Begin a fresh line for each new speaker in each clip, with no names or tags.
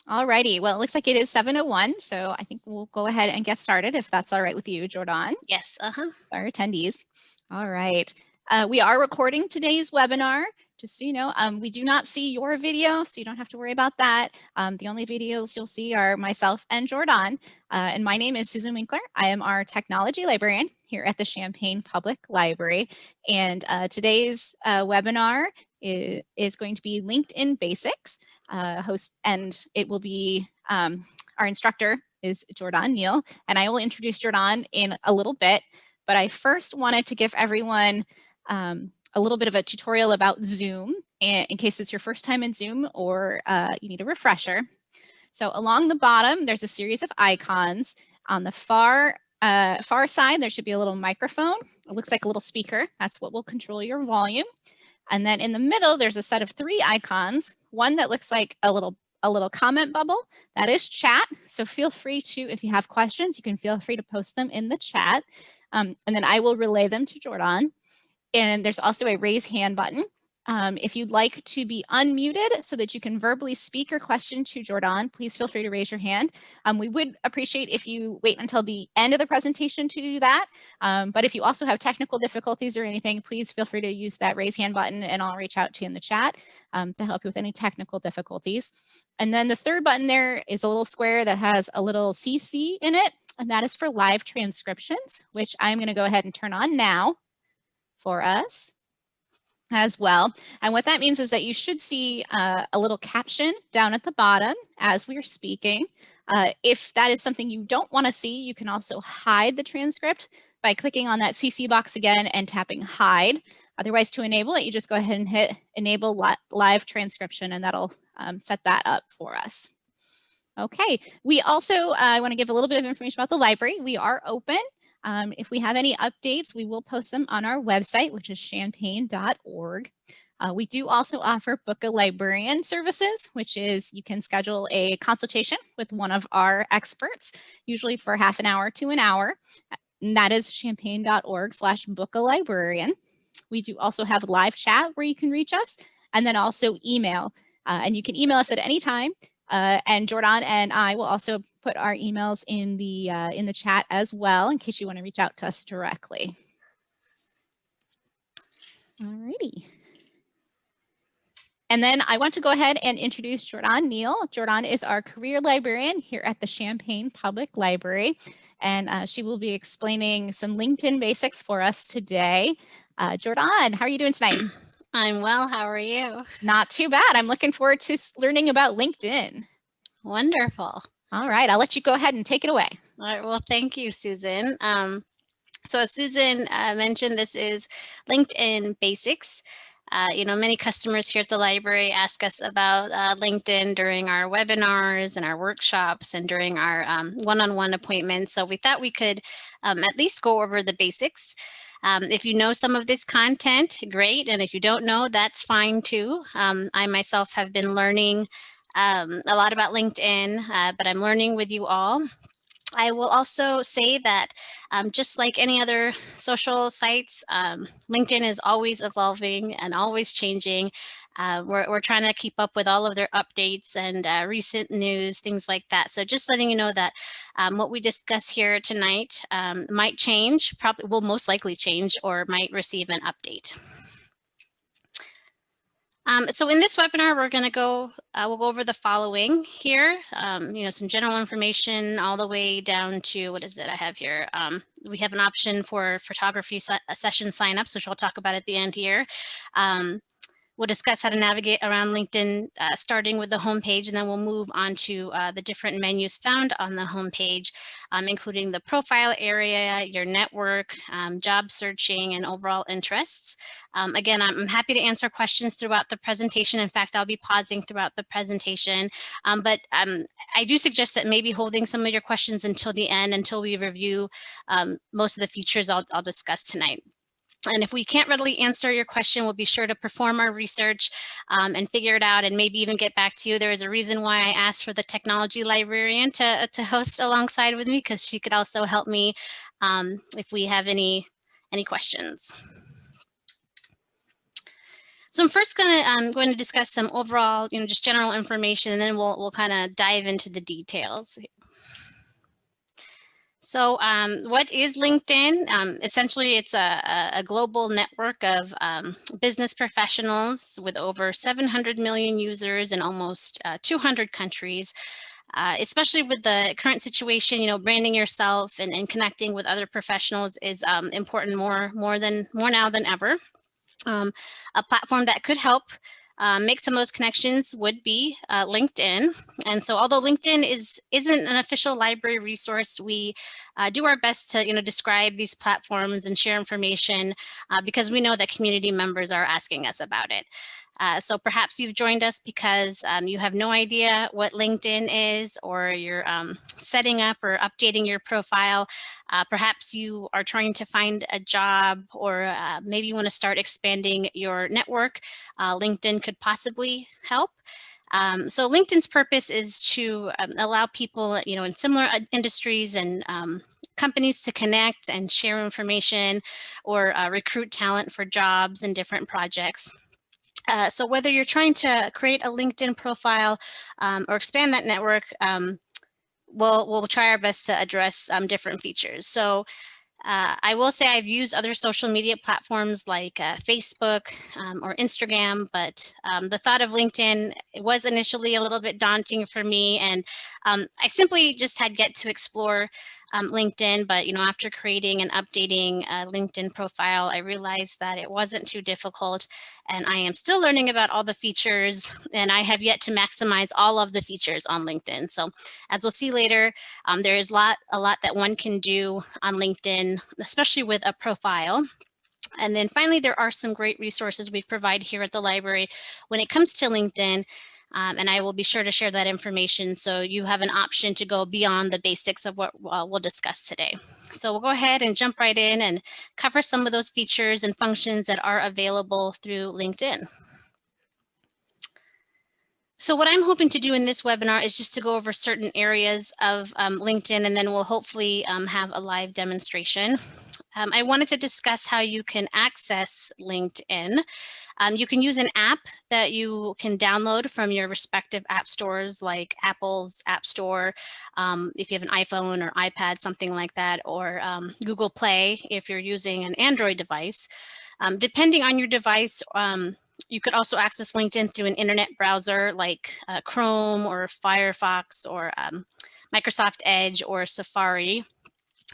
Alrighty, well, it looks like it is 7:01, so I think we'll go ahead and get started if that's all right with you, Jordan.
Yes,
Our attendees. All right. We are recording today's webinar. Just so you know, we do not see your video, so you don't have to worry about that. The only videos you'll see are myself and Jordan. And my name is Susan Winkler. I am our technology librarian here at the Champaign Public Library. And today's webinar is going to be LinkedIn Basics. And it will be our instructor is Jordan Neal, and I will introduce Jordan in a little bit. But I first wanted to give everyone a little bit of a tutorial about Zoom in case it's your first time in Zoom or you need a refresher. So along the bottom, there's a series of icons. On the far side, there should be a little microphone. It looks like a little speaker. That's what will control your volume. And then in the middle, there's a set of 3 icons. One that looks like a little comment bubble. That is chat. So feel free to, if you have questions, you can feel free to post them in the chat. And then I will relay them to Jordan. And there's also a raise hand button. If you'd like to be unmuted so that you can verbally speak your question to Jordan, please feel free to raise your hand. We would appreciate if you wait until the end of the presentation to do that. But if you also have technical difficulties or anything, please feel free to use that raise hand button and I'll reach out to you in the chat to help you with any technical difficulties. And then the third button there is a little square that has a little CC in it, and that is for live transcriptions, which I'm going to go ahead and turn on now for us as well. And what that means is that you should see a little caption down at the bottom as we're speaking. If that is something you don't want to see, you can also hide the transcript by clicking on that CC box again and tapping hide. Otherwise, to enable it, you just go ahead and hit enable live transcription, and that'll set that up for us. Okay, we also want to give a little bit of information about the library. We are open. If we have any updates, we will post them on our website, which is champaign.org. We do also offer Book a Librarian services, which is you can schedule a consultation with one of our experts, usually for half an hour to an hour. And that is champaign.org/bookalibrarian. We do also have live chat where you can reach us, and then also email. And you can email us at any time. And Jordan and I will also put our emails in the chat as well in case you want to reach out to us directly. Alrighty. And then I want to go ahead and introduce Jordan Neal. Jordan is our career librarian here at the Champaign Public Library, and she will be explaining some LinkedIn basics for us today. Jordan, how are you doing tonight?
I'm well. How are you?
Not too bad. I'm looking forward to learning about LinkedIn.
Wonderful.
All right, I'll let you go ahead and take it away.
All right. Well, thank you, Susan. So as Susan mentioned, this is LinkedIn Basics. Many customers here at the library ask us about LinkedIn during our webinars and our workshops and during our one-on-one appointments. So we thought we could at least go over the basics. If you know some of this content, great. And if you don't know, that's fine too. I myself have been learning a lot about LinkedIn, but I'm learning with you all. I will also say that just like any other social sites, LinkedIn is always evolving and always changing. We're trying to keep up with all of their updates and recent news, things like that. So just letting you know that what we discuss here tonight might change, probably will most likely change, or might receive an update. So in this webinar, we're going to we'll go over the following here, some general information all the way down to, what is it I have here? We have an option for photography session signups, which we'll talk about at the end here. We'll discuss how to navigate around LinkedIn, starting with the homepage, and then we'll move on to the different menus found on the homepage, including the profile area, your network, job searching, and overall interests. Again, I'm happy to answer questions throughout the presentation. In fact, I'll be pausing throughout the presentation, but I do suggest that maybe holding some of your questions until the end, until we review most of the features I'll discuss tonight. And if we can't readily answer your question, we'll be sure to perform our research and figure it out, and maybe even get back to you. There is a reason why I asked for the technology librarian to host alongside with me, because she could also help me if we have any questions. So I'm first going to discuss some overall, just general information, and then we'll kind of dive into the details. So what is LinkedIn? Essentially, it's a global network of business professionals with over 700 million users in almost 200 countries. Especially with the current situation, branding yourself and connecting with other professionals is important more now than ever. A platform that could help make some of those connections would be LinkedIn. And so although LinkedIn isn't an official library resource, we do our best to describe these platforms and share information because we know that community members are asking us about it. So perhaps you've joined us because you have no idea what LinkedIn is, or you're setting up or updating your profile. Perhaps you are trying to find a job, or maybe you want to start expanding your network. LinkedIn could possibly help. So LinkedIn's purpose is to allow people, in similar industries and companies to connect and share information, or recruit talent for jobs and different projects. So whether you're trying to create a LinkedIn profile or expand that network, we'll try our best to address different features. So I will say I've used other social media platforms like Facebook or Instagram, but the thought of LinkedIn was initially a little bit daunting for me, and I simply just had yet to explore LinkedIn. But after creating and updating a LinkedIn profile, I realized that it wasn't too difficult, and I am still learning about all the features, and I have yet to maximize all of the features on LinkedIn. So as we'll see later, there is a lot that one can do on LinkedIn, especially with a profile. And then finally, there are some great resources we provide here at the library when it comes to LinkedIn. And I will be sure to share that information so you have an option to go beyond the basics of what we'll discuss today. So we'll go ahead and jump right in and cover some of those features and functions that are available through LinkedIn. So what I'm hoping to do in this webinar is just to go over certain areas of LinkedIn, and then we'll hopefully have a live demonstration. I wanted to discuss how you can access LinkedIn. You can use an app that you can download from your respective app stores, like Apple's App Store, if you have an iPhone or iPad, something like that, or Google Play if you're using an Android device. Depending on your device, you could also access LinkedIn through an internet browser like Chrome or Firefox or Microsoft Edge or Safari.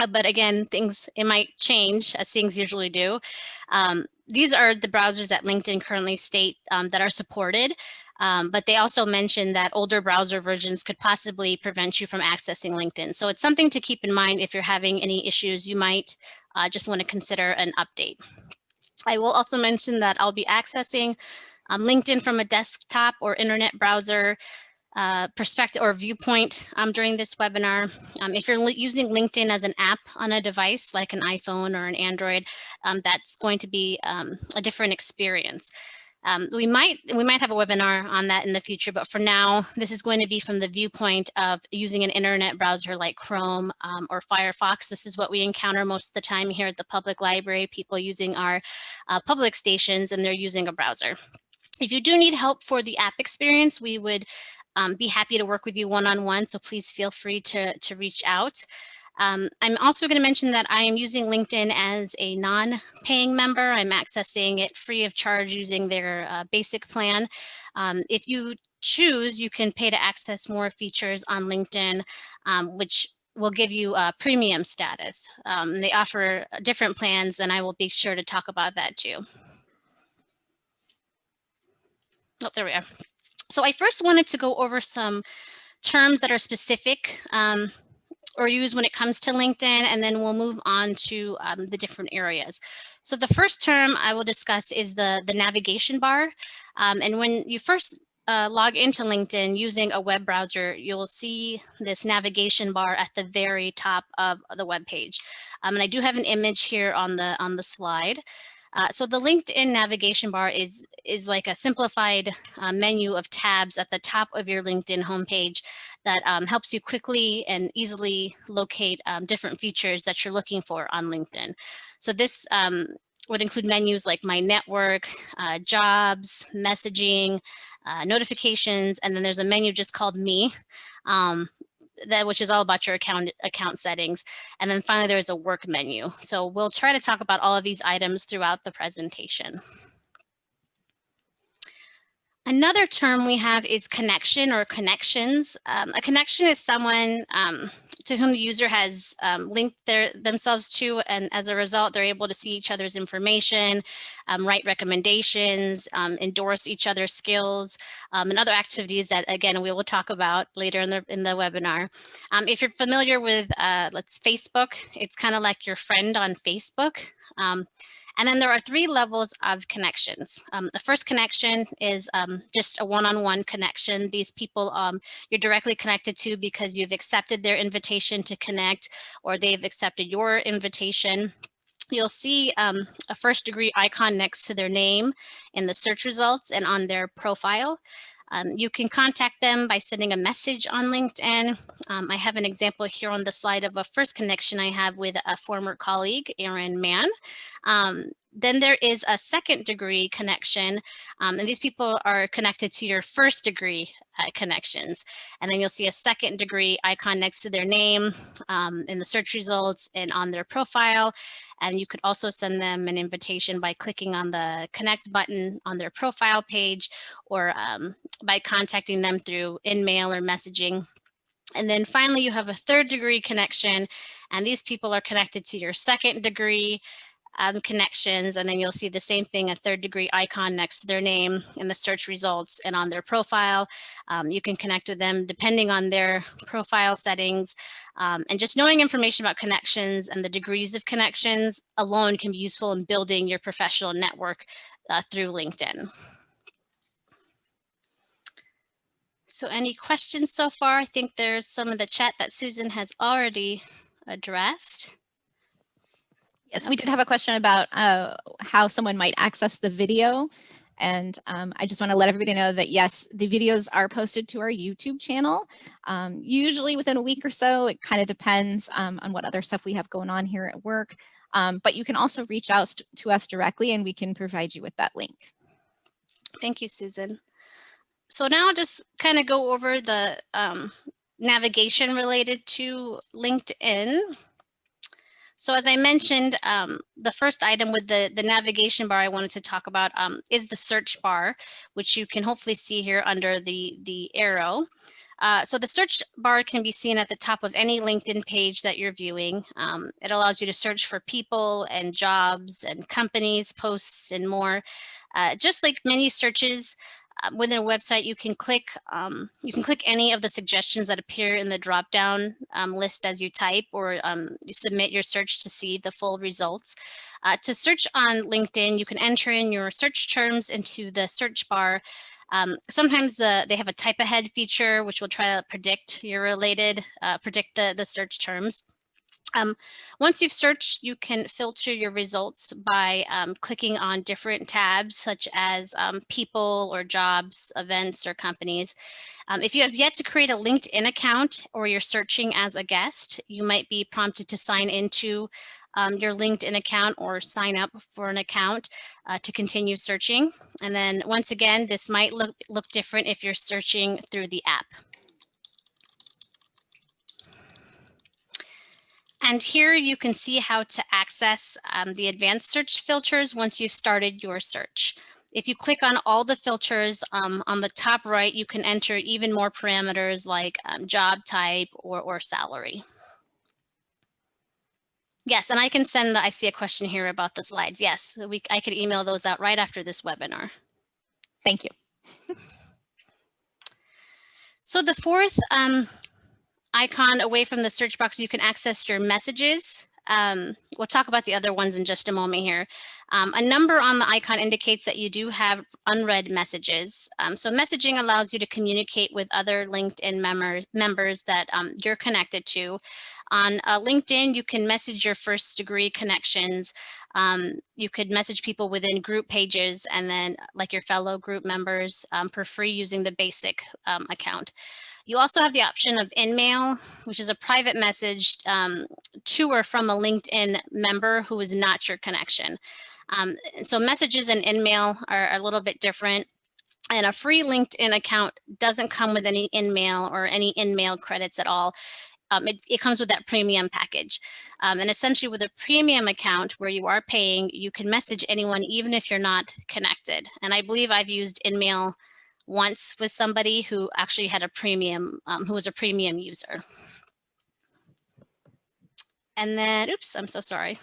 But again, it might change, as things usually do. These are the browsers that LinkedIn currently state that are supported, but they also mention that older browser versions could possibly prevent you from accessing LinkedIn. So it's something to keep in mind if you're having any issues. You might just want to consider an update. I will also mention that I'll be accessing LinkedIn from a desktop or internet browser perspective or viewpoint during this webinar. If you're using LinkedIn as an app on a device like an iPhone or an Android, that's going to be a different experience. We might have a webinar on that in the future, but for now, this is going to be from the viewpoint of using an internet browser like Chrome or Firefox. This is what we encounter most of the time here at the public library, people using our public stations, and they're using a browser. If you do need help for the app experience, we would be happy to work with you one-on-one, so please feel free to reach out. I'm also going to mention that I am using LinkedIn as a non-paying member. I'm accessing it free of charge using their basic plan. If you choose, you can pay to access more features on LinkedIn, which will give you premium status. They offer different plans, and I will be sure to talk about that too. Oh, there we are. So I first wanted to go over some terms that are specific or used when it comes to LinkedIn, and then we'll move on to the different areas. So the first term I will discuss is the navigation bar. And when you first log into LinkedIn using a web browser, you'll see this navigation bar at the very top of the web page. And I do have an image here on the slide. So the LinkedIn navigation bar is like a simplified menu of tabs at the top of your LinkedIn homepage that helps you quickly and easily locate different features that you're looking for on LinkedIn. So this would include menus like My Network, Jobs, Messaging, Notifications, and then there's a menu just called Me, which is all about your account settings. And then finally, there's a Work menu. So we'll try to talk about all of these items throughout the presentation. Another term we have is connection or connections. A connection is someone to whom the user has linked themselves to, and as a result, they're able to see each other's information, write recommendations, endorse each other's skills, and other activities that, again, we will talk about later in the webinar. If you're familiar with Facebook, it's kind of like your friend on Facebook. And then there are 3 levels of connections. The first connection is just a one-on-one connection. These people you're directly connected to because you've accepted their invitation to connect, or they've accepted your invitation. You'll see a first-degree icon next to their name in the search results and on their profile. You can contact them by sending a message on LinkedIn. I have an example here on the slide of a first connection I have with a former colleague, Aaron Mann. Then there is a second-degree connection, and these people are connected to your first-degree connections. And then you'll see a second-degree icon next to their name in the search results and on their profile. And you could also send them an invitation by clicking on the connect button on their profile page, or by contacting them through InMail or messaging. And then finally, you have a third-degree connection, and these people are connected to your second-degree connections, and then you'll see the same thing, a third-degree icon next to their name in the search results and on their profile. You can connect with them depending on their profile settings, and just knowing information about connections and the degrees of connections alone can be useful in building your professional network through LinkedIn. So any questions so far? I think there's some of the chat that Susan has already addressed.
Yes, we did have a question about how someone might access the video. And I just want to let everybody know that, yes, the videos are posted to our YouTube channel. Usually within a week or so. It kind of depends on what other stuff we have going on here at work. But you can also reach out to us directly, and we can provide you with that link.
Thank you, Susan. So now I'll just kind of go over the navigation related to LinkedIn. So as I mentioned, the first item with the navigation bar I wanted to talk about is the search bar, which you can hopefully see here under the arrow. So the search bar can be seen at the top of any LinkedIn page that you're viewing. It allows you to search for people and jobs and companies, posts, and more. Just like many searches within a website, you can click any of the suggestions that appear in the drop-down list as you type, or you submit your search to see the full results. To search on LinkedIn, you can enter in your search terms into the search bar. Sometimes they have a type ahead feature, which will try to predict the search terms. Once you've searched, you can filter your results by clicking on different tabs, such as people or jobs, events, or companies. If you have yet to create a LinkedIn account, or you're searching as a guest, you might be prompted to sign into your LinkedIn account or sign up for an account to continue searching. And then once again, this might look different if you're searching through the app. And here you can see how to access the advanced search filters once you've started your search. If you click on all the filters on the top right, you can enter even more parameters like job type or salary. Yes, and I can send I see a question here about the slides. Yes, I could email those out right after this webinar.
Thank you.
So the fourth icon away from the search box, you can access your messages. We'll talk about the other ones in just a moment here. A number on the icon indicates that you do have unread messages. So messaging allows you to communicate with other LinkedIn members that you're connected to. On LinkedIn, you can message your first degree connections. You could message people within group pages, and then like your fellow group members for free using the basic account. You also have the option of InMail, which is a private message to or from a LinkedIn member who is not your connection. So messages in InMail are a little bit different. And a free LinkedIn account doesn't come with any InMail or any InMail credits at all. It comes with that premium package. And essentially with a premium account where you are paying, you can message anyone even if you're not connected. And I believe I've used InMail once with somebody who actually had a premium, who was a premium user. And then, oops, I'm so sorry.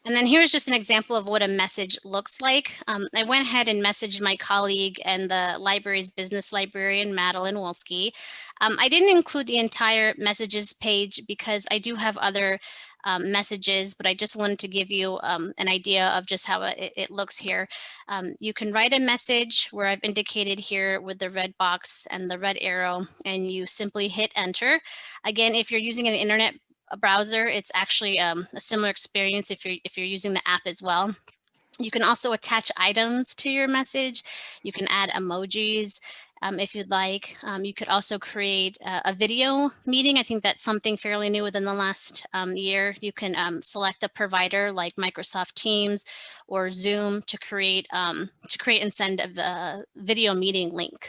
And then here's just an example of what a message looks like. I went ahead and messaged my colleague and the library's business librarian, Madeline Wolski. I didn't include the entire messages page because I do have other messages, but I just wanted to give you an idea of just how it looks here. You can write a message where I've indicated here with the red box and the red arrow, and you simply hit enter. Again, if you're using an internet browser, it's actually a similar experience if you're using the app as well. You can also attach items to your message. You can add emojis if you'd like. You could also create a video meeting. I think that's something fairly new within the last year. You can select a provider like Microsoft Teams or Zoom to create and send a video meeting link.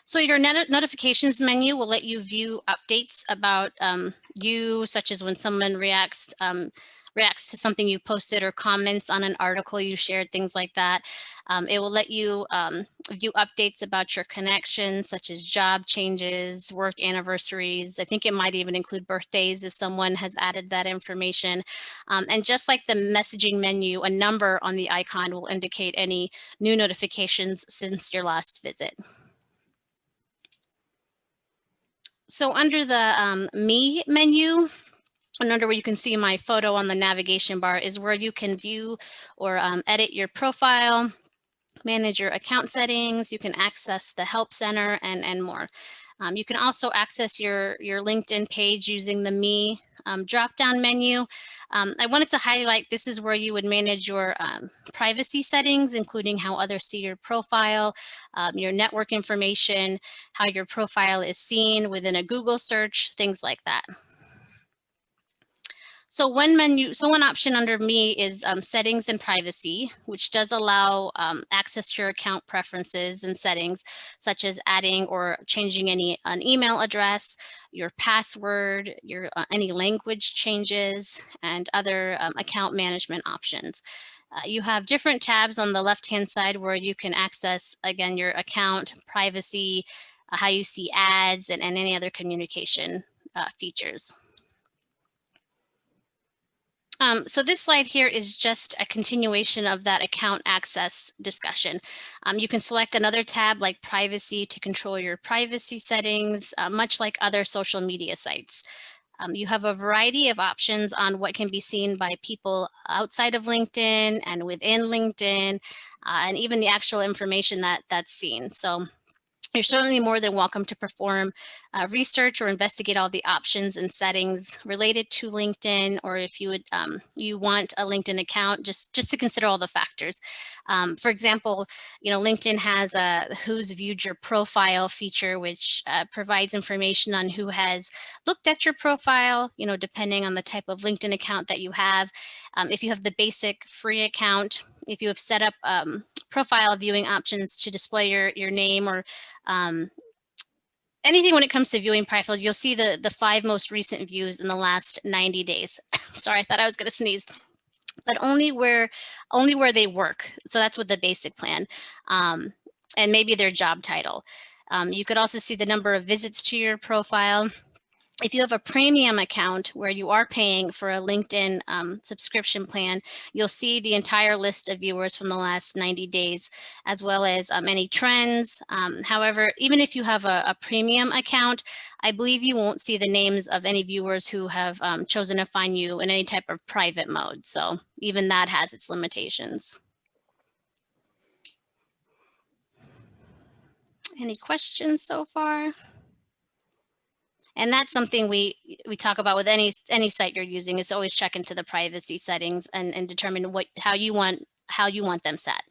So your notifications menu will let you view updates about you, such as when someone reacts to something you posted or comments on an article you shared, things like that. It will let you view updates about your connections, such as job changes, work anniversaries. I think it might even include birthdays if someone has added that information. And just like the messaging menu, a number on the icon will indicate any new notifications since your last visit. So under the Me menu, and under where you can see my photo on the navigation bar is where you can view or edit your profile, manage your account settings. You can access the Help Center and more. You can also access your LinkedIn page using the Me drop-down menu. I wanted to highlight this is where you would manage your privacy settings, including how others see your profile, your network information, how your profile is seen within a Google search, things like that. So one option under Me is settings and privacy, which does allow access to your account preferences and settings, such as adding or changing an email address, your password, your any language changes, and other account management options. You have different tabs on the left-hand side where you can access, again, your account, privacy, how you see ads, and any other communication features. So this slide here is just a continuation of that account access discussion. You can select another tab like privacy to control your privacy settings, much like other social media sites. You have a variety of options on what can be seen by people outside of LinkedIn and within LinkedIn, and even the actual information that's seen. So you're certainly more than welcome to perform research or investigate all the options and settings related to LinkedIn, or if you would you want a LinkedIn account, just to consider all the factors. For example, LinkedIn has a Who's Viewed Your Profile feature, which provides information on who has looked at your profile, depending on the type of LinkedIn account that you have. If you have the basic free account, if you have set up profile viewing options to display your name or anything when it comes to viewing profiles, you'll see the 5 most recent views in the last 90 days. Sorry, I thought I was going to sneeze. But only where they work. So that's with the basic plan, and maybe their job title. You could also see the number of visits to your profile. If you have a premium account where you are paying for a LinkedIn subscription plan, you'll see the entire list of viewers from the last 90 days, as well as any trends. However, even if you have a premium account, I believe you won't see the names of any viewers who have chosen to find you in any type of private mode. So even that has its limitations. Any questions so far? And that's something we talk about with any site you're using, is always check into the privacy settings and determine how you want them set.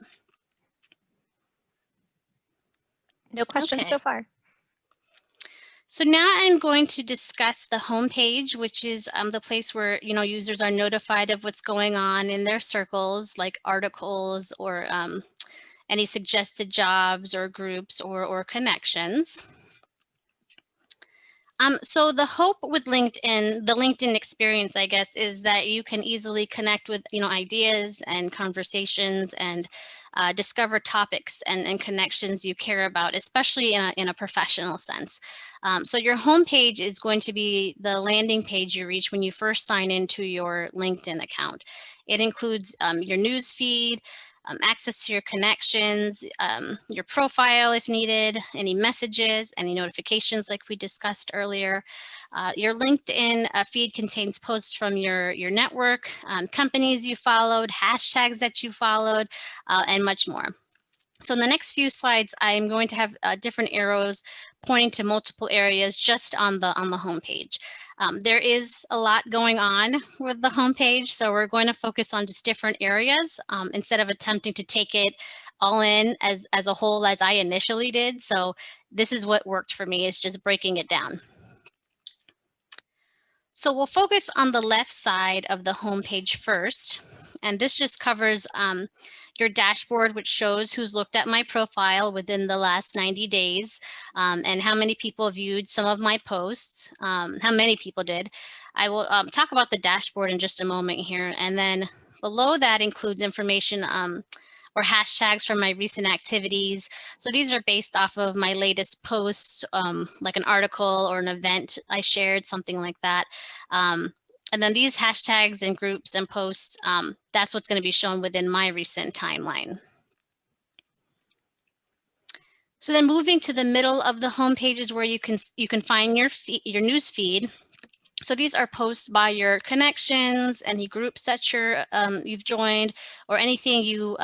No questions
Okay.
so far.
So now I'm going to discuss the homepage, which is the place where users are notified of what's going on in their circles, like articles or any suggested jobs or groups or connections. So the hope with LinkedIn, the LinkedIn experience, I guess, is that you can easily connect with ideas and conversations and discover topics and connections you care about, especially in a professional sense. So your homepage is going to be the landing page you reach when you first sign into your LinkedIn account. It includes your news feed, access to your connections, your profile if needed, any messages, any notifications like we discussed earlier. Your LinkedIn feed contains posts from your network, companies you followed, hashtags that you followed, and much more. So in the next few slides, I'm going to have different arrows pointing to multiple areas just on the homepage. There is a lot going on with the homepage, so we're going to focus on just different areas instead of attempting to take it all in as a whole as I initially did. So this is what worked for me, is just breaking it down. So we'll focus on the left side of the homepage first. And this just covers your dashboard, which shows who's looked at my profile within the last 90 days and how many people viewed some of my posts, how many people did. I will talk about the dashboard in just a moment here. And then below that includes information or hashtags from my recent activities. So these are based off of my latest posts, like an article or an event I shared, something like that. And then these hashtags and groups and posts, that's what's going to be shown within my recent timeline. So then moving to the middle of the homepage is where you can find your news feed. So these are posts by your connections, any groups that you've joined, or anything you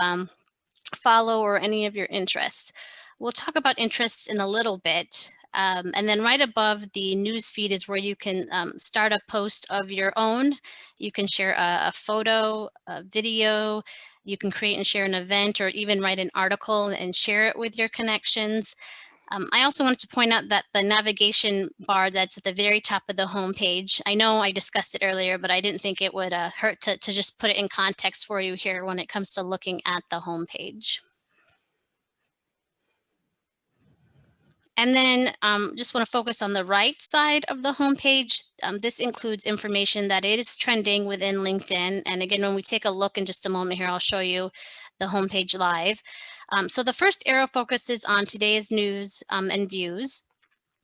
follow, or any of your interests. We'll talk about interests in a little bit. And then right above the news feed is where you can start a post of your own. You can share a photo, a video, you can create and share an event, or even write an article and share it with your connections. I also wanted to point out that the navigation bar that's at the very top of the homepage, I know I discussed it earlier, but I didn't think it would hurt to just put it in context for you here when it comes to looking at the homepage. And then just want to focus on the right side of the homepage. This includes information that is trending within LinkedIn. And again, when we take a look in just a moment here, I'll show you the homepage live. So the first arrow focuses on today's news and views.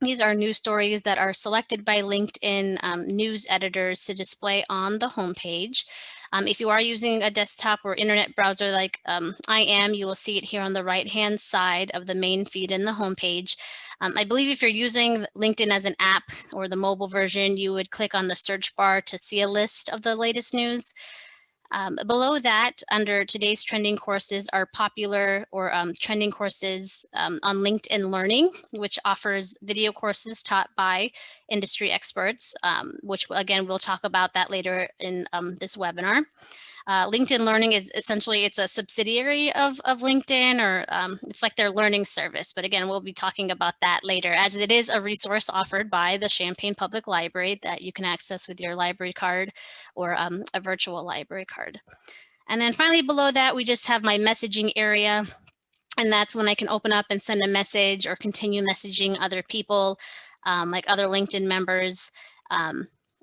These are news stories that are selected by LinkedIn news editors to display on the homepage. If you are using a desktop or internet browser like I am, you will see it here on the right-hand side of the main feed in the homepage. I believe if you're using LinkedIn as an app or the mobile version, you would click on the search bar to see a list of the latest news. Below that, under today's trending courses, are popular or trending courses on LinkedIn Learning, which offers video courses taught by industry experts, which again, we'll talk about that later in this webinar. LinkedIn Learning is essentially, it's a subsidiary of LinkedIn, or it's like their learning service. But again, we'll be talking about that later, as it is a resource offered by the Champaign Public Library that you can access with your library card or a virtual library card. And then finally below that, we just have my messaging area. And that's when I can open up and send a message or continue messaging other people, like other LinkedIn members.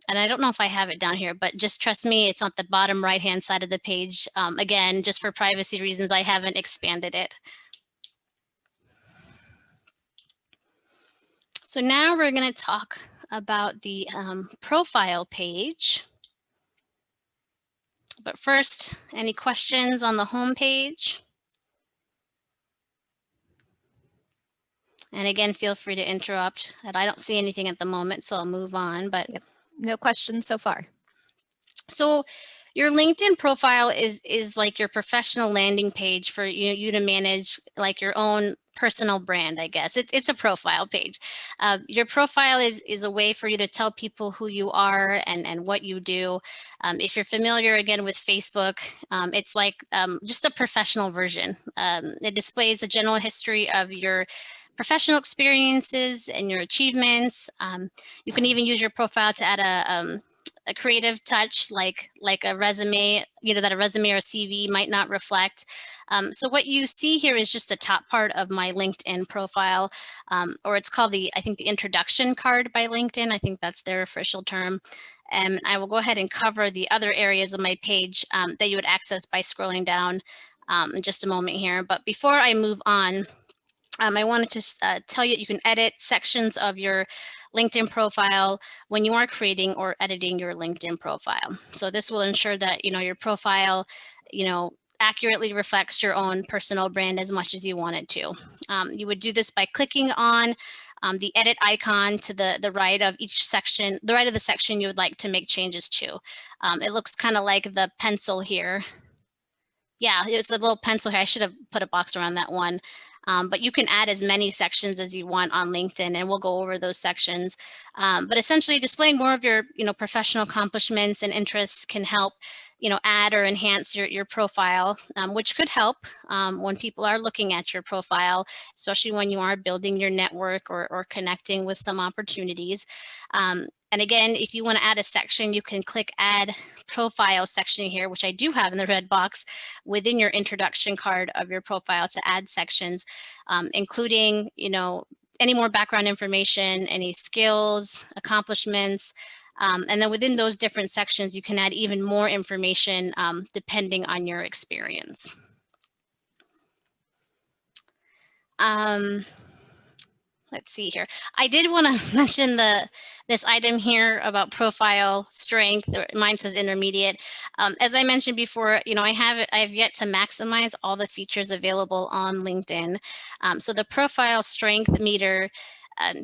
And I don't know if I have it down here, but just trust me, it's on the bottom right-hand side of the page. Again, just for privacy reasons, I haven't expanded it. So now we're going to talk about the profile page. But first, any questions on the home page? And again, feel free to interrupt. And I don't see anything at the moment, so I'll move on. But
Yep. No questions so far.
So your LinkedIn profile is like your professional landing page for you to manage like your own personal brand, I guess. It's a profile page. Your profile is a way for you to tell people who you are and what you do. If you're familiar again with Facebook, it's like just a professional version. It displays a general history of your professional experiences and your achievements. You can even use your profile to add a creative touch, like a resume, that a resume or a CV might not reflect. So what you see here is just the top part of my LinkedIn profile, or it's called I think the introduction card by LinkedIn. I think that's their official term. And I will go ahead and cover the other areas of my page that you would access by scrolling down in just a moment here. But before I move on, I wanted to tell you that you can edit sections of your LinkedIn profile when you are creating or editing your LinkedIn profile. So this will ensure that your profile, accurately reflects your own personal brand as much as you want it to. You would do this by clicking on the edit icon to the right of each section, the right of the section you would like to make changes to. It looks kind of like the pencil here. Yeah, it was the little pencil here. I should have put a box around that one. But you can add as many sections as you want on LinkedIn, and we'll go over those sections. But essentially, displaying more of your professional accomplishments and interests can help add or enhance your profile, which could help when people are looking at your profile, especially when you are building your network or connecting with some opportunities. And again, if you want to add a section, you can click Add Profile section here, which I do have in the red box within your introduction card of your profile to add sections, including any more background information, any skills, accomplishments, and then within those different sections, you can add even more information depending on your experience. Let's see here. I did want to mention this item here about profile strength. Mine says intermediate. As I mentioned before, I have yet to maximize all the features available on LinkedIn. So the profile strength meter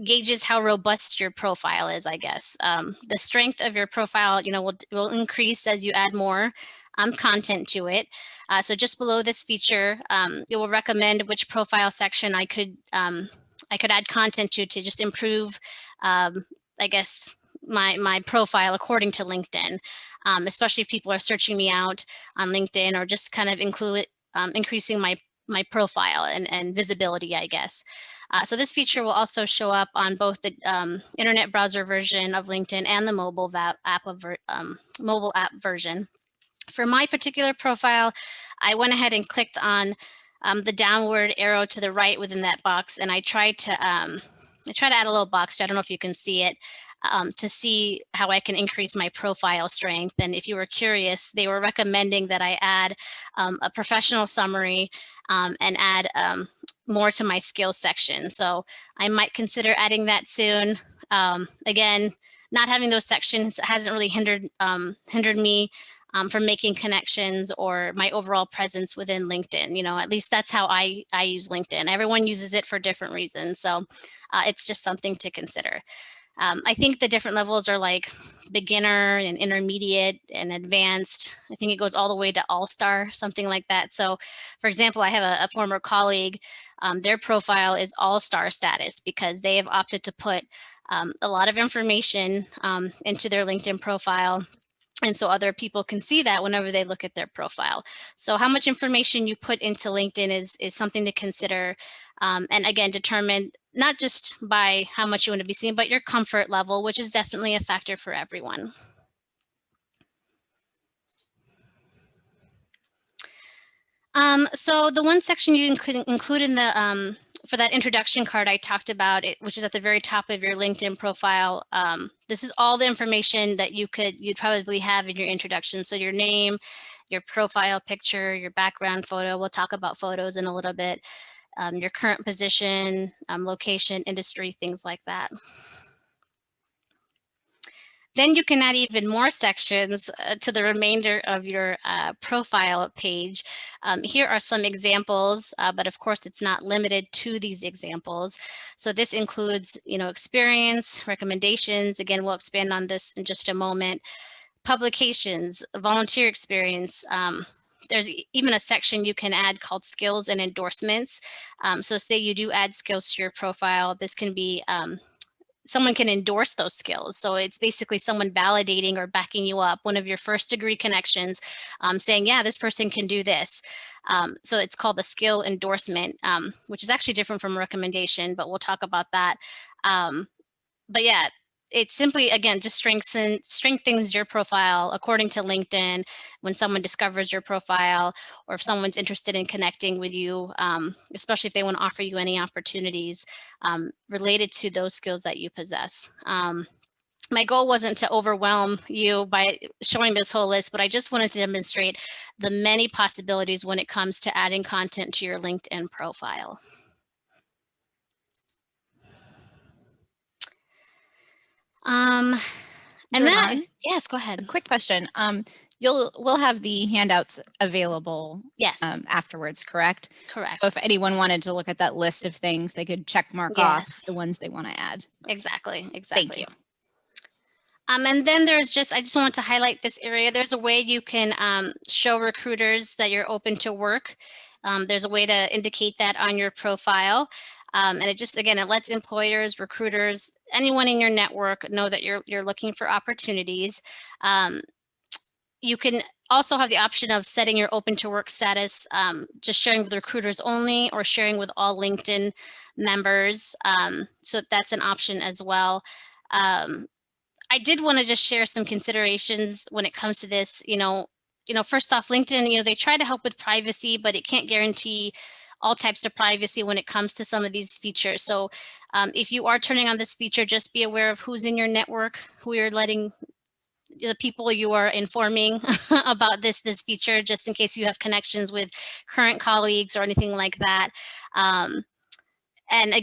gauges how robust your profile is, I guess. The strength of your profile, will increase as you add more content to it. So just below this feature, it will recommend which profile section I could add content to just improve, I guess, my profile according to LinkedIn, especially if people are searching me out on LinkedIn or just kind of increasing my profile and visibility, I guess. So this feature will also show up on both the internet browser version of LinkedIn and the mobile app version. For my particular profile, I went ahead and clicked on the downward arrow to the right within that box, and I tried to add a little box. I don't know if you can see it, to see how I can increase my profile strength. And if you were curious, they were recommending that I add a professional summary and add more to my skills section. So I might consider adding that soon. Again, not having those sections hasn't really hindered me from making connections or my overall presence within LinkedIn. At least that's how I use LinkedIn. Everyone uses it for different reasons. So it's just something to consider. I think the different levels are like beginner and intermediate and advanced. I think it goes all the way to all-star, something like that. So for example, I have a former colleague, their profile is all-star status because they have opted to put a lot of information into their LinkedIn profile. And so other people can see that whenever they look at their profile. So how much information you put into LinkedIn is something to consider. And again, determined not just by how much you want to be seen, but your comfort level, which is definitely a factor for everyone. So the one section you include in the for that introduction card I talked about, which is at the very top of your LinkedIn profile. This is all the information that you'd probably have in your introduction. So your name, your profile picture, your background photo. We'll talk about photos in a little bit. Your current position, location, industry, things like that. Then you can add even more sections to the remainder of your profile page. Here are some examples, but of course it's not limited to these examples. So this includes, experience, recommendations. Again, we'll expand on this in just a moment. Publications, volunteer experience. There's even a section you can add called skills and endorsements. So say you do add skills to your profile. This can be someone can endorse those skills. So it's basically someone validating or backing you up, one of your first degree connections, saying, yeah, this person can do this. So it's called the skill endorsement, which is actually different from recommendation, but we'll talk about that. But yeah, it simply, again, just strengthens your profile according to LinkedIn when someone discovers your profile, or if someone's interested in connecting with you, especially if they want to offer you any opportunities related to those skills that you possess. My goal wasn't to overwhelm you by showing this whole list, but I just wanted to demonstrate the many possibilities when it comes to adding content to your LinkedIn profile. And then, yes, go ahead.
A quick question. We'll have the handouts available
Yes.
Afterwards, correct?
Correct.
So if anyone wanted to look at that list of things, they could check mark off the ones they want to add.
Exactly.
Thank you.
And then I just want to highlight this area. There's a way you can show recruiters that you're open to work. There's a way to indicate that on your profile. And it just, again, it lets employers, recruiters, anyone in your network know that you're looking for opportunities. You can also have the option of setting your open to work status, just sharing with recruiters only, or sharing with all LinkedIn members. So that's an option as well. I did want to just share some considerations when it comes to this. First off, LinkedIn, they try to help with privacy, but it can't guarantee all types of privacy when it comes to some of these features. So if you are turning on this feature, just be aware of who's in your network, who you're letting, the people you are informing about this feature, just in case you have connections with current colleagues or anything like that. And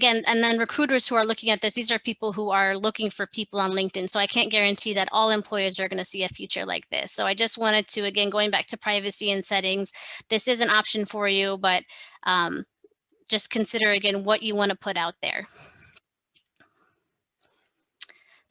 then recruiters who are looking at this, these are people who are looking for people on LinkedIn. So I can't guarantee that all employers are going to see a feature like this. So I just wanted to, again, going back to privacy and settings, this is an option for you, but just consider, again, what you want to put out there.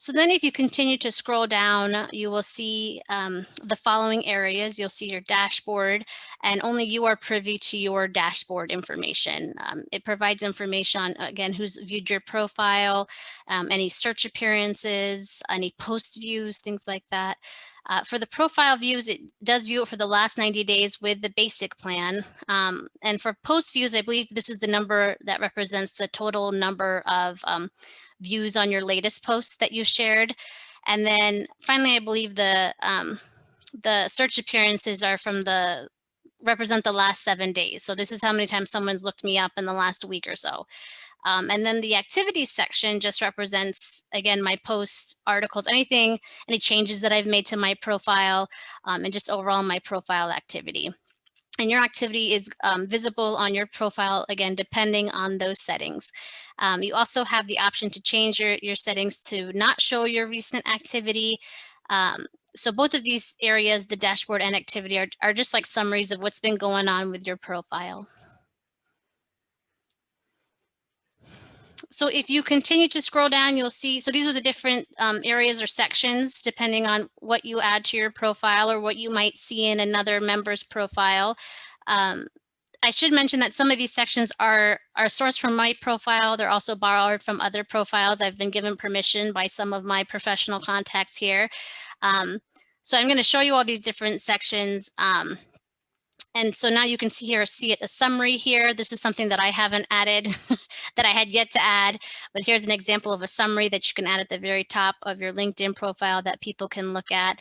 So then if you continue to scroll down, you will see the following areas. You'll see your dashboard, and only you are privy to your dashboard information. It provides information on, again, who's viewed your profile, any search appearances, any post views, things like that. For the profile views, it does view it for the last 90 days with the basic plan. And for post views, I believe this is the number that represents the total number of views on your latest posts that you shared. And then finally, I believe the search appearances are represent the last 7 days. So this is how many times someone's looked me up in the last week or so. And then the activities section just represents, again, my posts, articles, any changes that I've made to my profile, and just overall my profile activity. And your activity is visible on your profile, again, depending on those settings. You also have the option to change your settings to not show your recent activity. So both of these areas, the dashboard and activity, are just like summaries of what's been going on with your profile. So if you continue to scroll down, you'll see, so these are the different areas or sections, depending on what you add to your profile or what you might see in another member's profile. I should mention that some of these sections are sourced from my profile. They're also borrowed from other profiles. I've been given permission by some of my professional contacts here. So I'm going to show you all these different sections. And so now you can see a summary here. This is something that I haven't added, that I had yet to add, but here's an example of a summary that you can add at the very top of your LinkedIn profile that people can look at.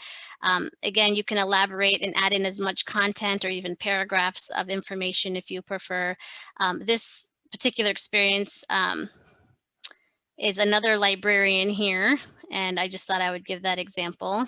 Again, you can elaborate and add in as much content or even paragraphs of information if you prefer. This particular experience is another librarian here, and I just thought I would give that example.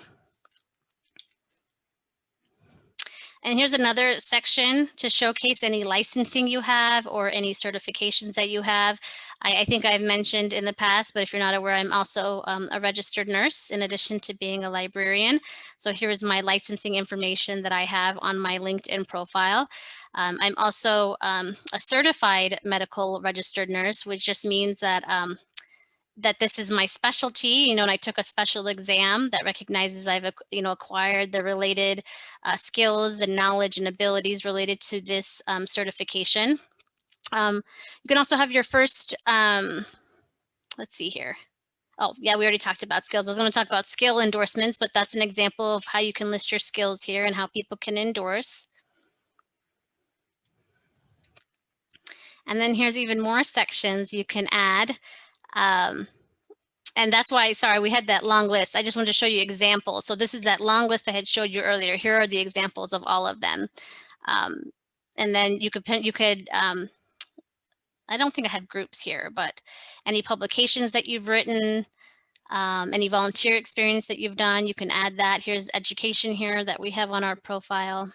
And here's another section to showcase any licensing you have or any certifications that you have. I think I've mentioned in the past, but if you're not aware, I'm also a registered nurse in addition to being a librarian. So here is my licensing information that I have on my LinkedIn profile. I'm also a certified medical registered nurse, which just means that that this is my specialty, and I took a special exam that recognizes I've, acquired the related skills and knowledge and abilities related to this certification. You can also have your first, let's see here. Oh, yeah, we already talked about skills. I was going to talk about skill endorsements, but that's an example of how you can list your skills here and how people can endorse. And then here's even more sections you can add. And that's why, sorry, we had that long list. I just wanted to show you examples. So this is that long list I had showed you earlier. Here are the examples of all of them. And then you could, I don't think I have groups here, but any publications that you've written, any volunteer experience that you've done, you can add that. Here's education here that we have on our profile.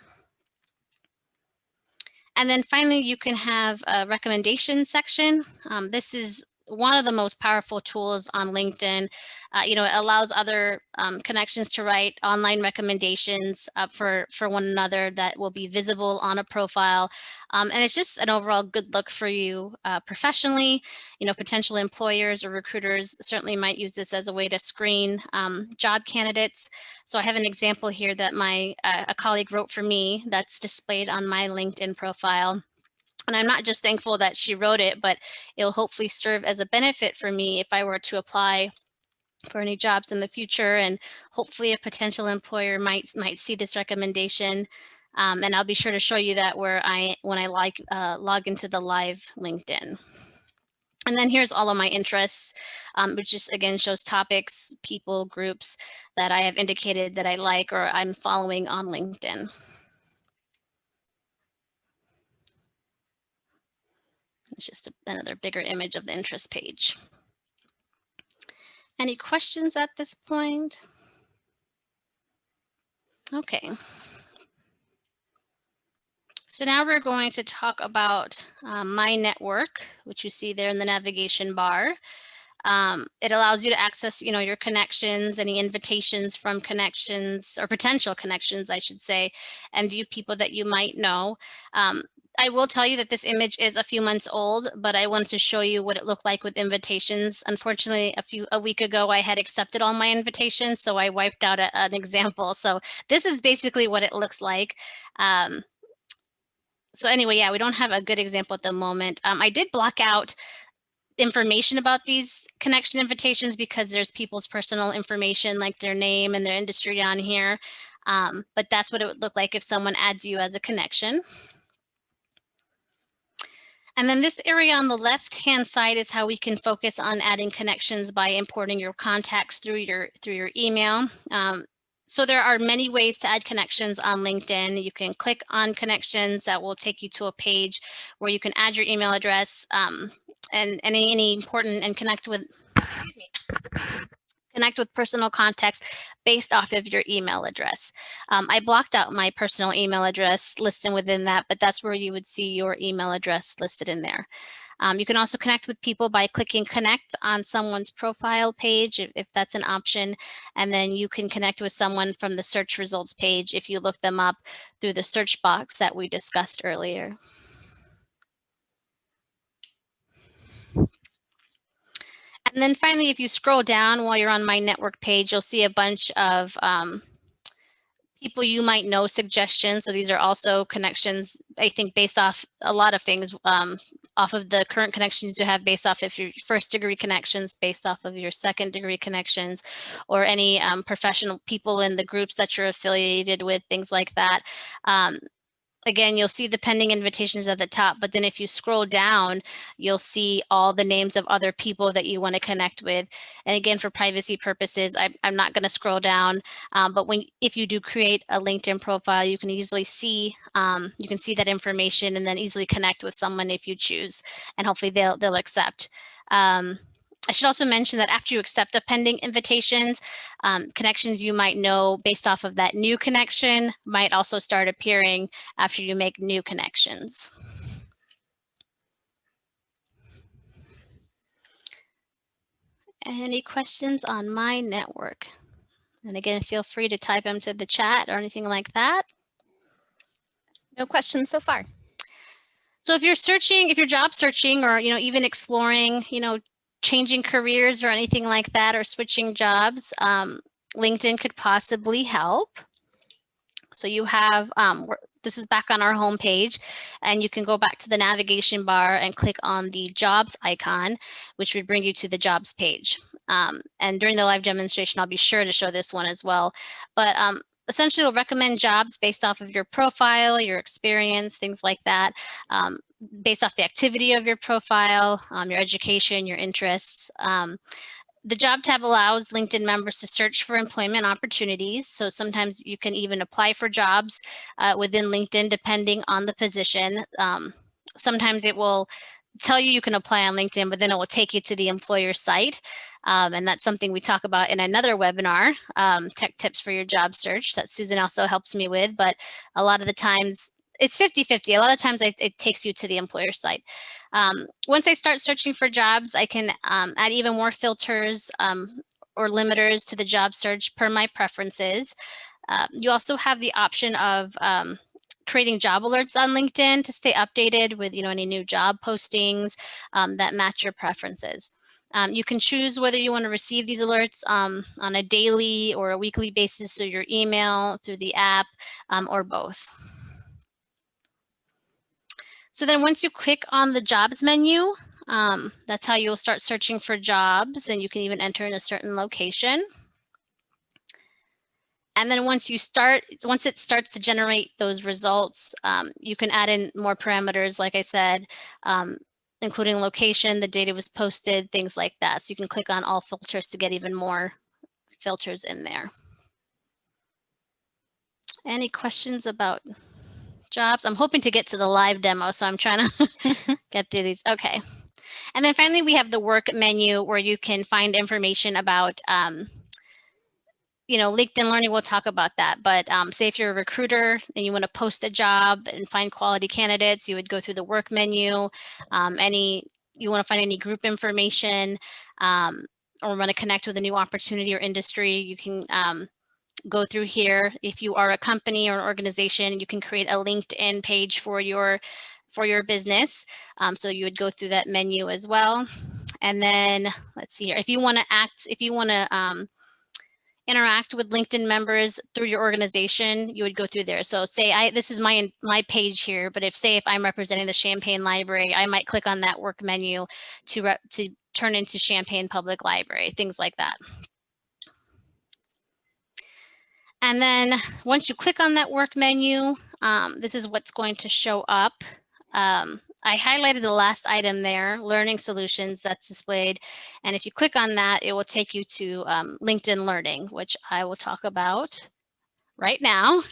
And then finally, you can have a recommendation section. This is one of the most powerful tools on LinkedIn. It allows other connections to write online recommendations for one another that will be visible on a profile. And it's just an overall good look for you professionally. Potential employers or recruiters certainly might use this as a way to screen job candidates. So I have an example here that a colleague wrote for me that's displayed on my LinkedIn profile. And I'm not just thankful that she wrote it, but it'll hopefully serve as a benefit for me if I were to apply for any jobs in the future. And hopefully a potential employer might see this recommendation. And I'll be sure to show you that when I log into the live LinkedIn. And then here's all of my interests, which just again shows topics, people, groups that I have indicated that I like or I'm following on LinkedIn. It's just another bigger image of the interest page. Any questions at this point? Okay. So now we're going to talk about my network, which you see there in the navigation bar. It allows you to access, your connections, any invitations from connections or potential connections, I should say, and view people that you might know. I will tell you that this image is a few months old, but I wanted to show you what it looked like with invitations. Unfortunately, a week ago, I had accepted all my invitations, so I wiped out an example. So this is basically what it looks like. So anyway, yeah, we don't have a good example at the moment. I did block out information about these connection invitations because there's people's personal information like their name and their industry on here. But that's what it would look like if someone adds you as a connection. And then this area on the left-hand side is how we can focus on adding connections by importing your contacts through your email. So there are many ways to add connections on LinkedIn. You can click on connections that will take you to a page where you can add your email address and any important and connect with personal contacts based off of your email address. I blocked out my personal email address listed within that, but that's where you would see your email address listed in there. You can also connect with people by clicking connect on someone's profile page if that's an option, and then you can connect with someone from the search results page if you look them up through the search box that we discussed earlier. And then finally, if you scroll down while you're on my network page, you'll see a bunch of people you might know suggestions. So these are also connections, I think, based off a lot of things, off of the current connections you have based off of your first degree connections, based off of your second degree connections, or any professional people in the groups that you're affiliated with, things like that. Again, you'll see the pending invitations at the top, but then if you scroll down, you'll see all the names of other people that you want to connect with. And again, for privacy purposes, I'm not going to scroll down, but if you do create a LinkedIn profile, you can easily see that information and then easily connect with someone if you choose, and hopefully they'll accept. I should also mention that after you accept a pending invitations, connections you might know based off of that new connection might also start appearing after you make new connections. Any questions on my network? And again, feel free to type them to the chat or anything like that.
No questions so far.
So if you're job searching or, even exploring, changing careers or anything like that, or switching jobs, LinkedIn could possibly help. So you have, this is back on our home page, and you can go back to the navigation bar and click on the jobs icon, which would bring you to the jobs page. And during the live demonstration, I'll be sure to show this one as well. But essentially, we'll recommend jobs based off of your profile, your experience, things like that, based off the activity of your profile, your education, your interests. The job tab allows LinkedIn members to search for employment opportunities. So sometimes you can even apply for jobs within LinkedIn depending on the position. Sometimes it will tell you can apply on LinkedIn, but then it will take you to the employer site. And that's something we talk about in another webinar, tech tips for your job search, that Susan also helps me with. But a lot of the times it's 50-50. A lot of times it takes you to the employer site. Once I start searching for jobs, I can add even more filters or limiters to the job search per my preferences. You also have the option of creating job alerts on LinkedIn to stay updated with any new job postings that match your preferences. You can choose whether you want to receive these alerts on a daily or a weekly basis through your email, through the app, or both. So then once you click on the jobs menu, that's how you'll start searching for jobs, and you can even enter in a certain location. And then once it starts to generate those results, you can add in more parameters, like I said, including location, the date it was posted, things like that. So you can click on all filters to get even more filters in there. Any questions about jobs? I'm hoping to get to the live demo, so I'm trying to get through these. Okay. And then finally, we have the work menu where you can find information about LinkedIn Learning, we'll talk about that. But say if you're a recruiter and you want to post a job and find quality candidates, you would go through the work menu. You want to find any group information or want to connect with a new opportunity or industry, you can go through here. If you are a company or an organization, you can create a LinkedIn page for your business. So you would go through that menu as well. And then let's see here. If you want to interact with LinkedIn members through your organization, you would go through there. So say this is my page here, but if I'm representing the Champaign Library, I might click on that work menu to turn into Champaign Public Library, things like that. And then once you click on that work menu, this is what's going to show up. I highlighted the last item there, Learning Solutions, that's displayed. And if you click on that, it will take you to LinkedIn Learning, which I will talk about right now.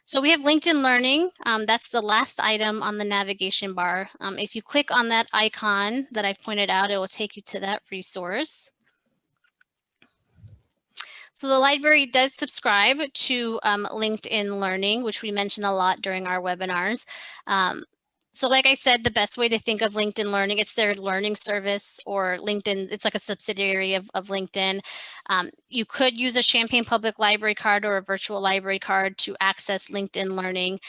So we have LinkedIn Learning. That's the last item on the navigation bar. If you click on that icon that I've pointed out, it will take you to that resource. So the library does subscribe to LinkedIn Learning, which we mention a lot during our webinars. So like I said, the best way to think of LinkedIn Learning, it's their learning service, or LinkedIn, it's like a subsidiary of LinkedIn. You could use a Champaign Public Library card or a virtual library card to access LinkedIn Learning.